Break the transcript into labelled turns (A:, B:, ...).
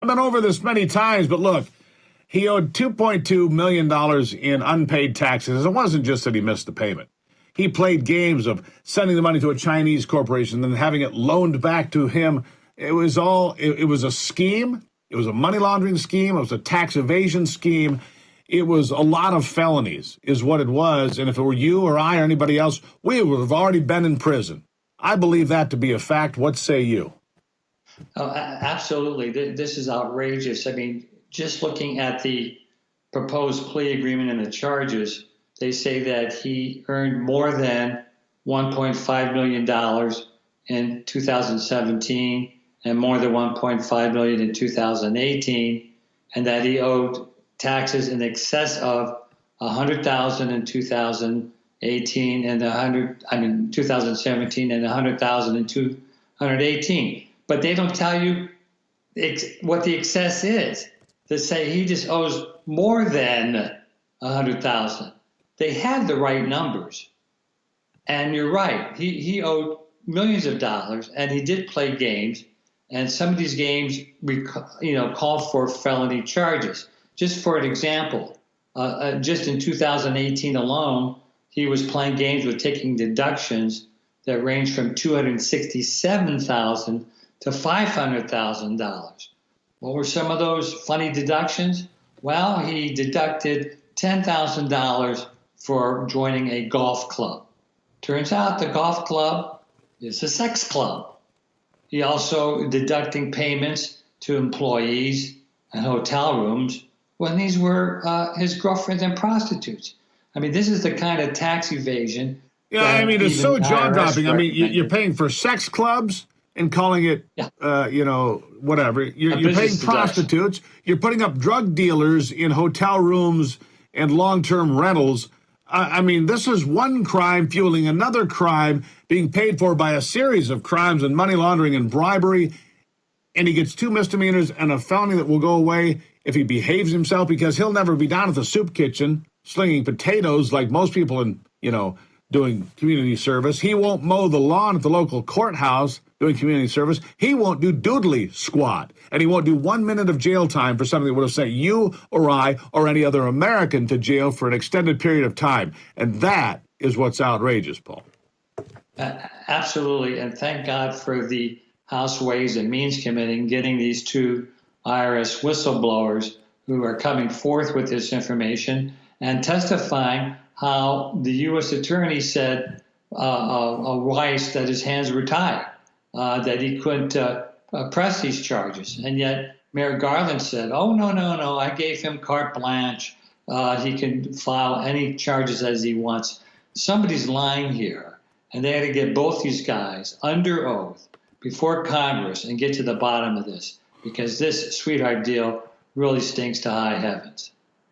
A: been over this many times, but look, he owed $2.2 million in unpaid taxes. It wasn't just that he missed the payment. He played games of sending the money to a Chinese corporation and then having it loaned back to him. It was a scheme. It was a money laundering scheme. It was a tax evasion scheme. It was a lot of felonies is what it was. And if it were you or I or anybody else, we would have already been in prison. I believe that to be a fact. What say you?
B: Oh, absolutely. This is outrageous. I mean, just looking at the proposed plea agreement and the charges, they say that he earned more than $1.5 million in 2017 and more than $1.5 million in 2018, and that he owed taxes in excess of $100,000 in 2018 and 2017 and $100,000 in 2018. But they don't tell you what the excess is. They say he just owes more than $100,000. They had the right numbers. And you're right. He owed millions of dollars, and he did play games. And some of these games, called for felony charges. Just for an example, just in 2018 alone, he was playing games with taking deductions that range from $267,000 to $500,000. What were some of those funny deductions? Well, he deducted $10,000 for joining a golf club. Turns out the golf club is a sex club. He also deducting payments to employees and hotel rooms when these were his girlfriends and prostitutes. I mean, this is the kind of tax evasion.
A: Yeah, I mean, it's so jaw-dropping. I mean, you're paying for sex clubs and calling it, whatever. You're paying prostitutes. You're putting up drug dealers in hotel rooms and long-term rentals. I mean, this is one crime fueling another crime being paid for by a series of crimes and money laundering and bribery. And he gets 2 misdemeanors and a felony that will go away if he behaves himself, because he'll never be down at the soup kitchen slinging potatoes like most people in, doing community service. He won't mow the lawn at the local courthouse doing community service. He won't do doodly squat. And he won't do 1 minute of jail time for something that would have sent you or I or any other American to jail for an extended period of time. And that is what's outrageous, Paul.
B: Absolutely. And thank God for the House Ways and Means Committee getting these 2 IRS whistleblowers who are coming forth with this information and testifying how the U.S. attorney said Weiss that his hands were tied, that he couldn't press these charges. And yet Mayor Garland said, oh, no, I gave him carte blanche. He can file any charges as he wants. Somebody's lying here, and they had to get both these guys under oath before Congress and get to the bottom of this, because this sweetheart deal really stinks to high heavens.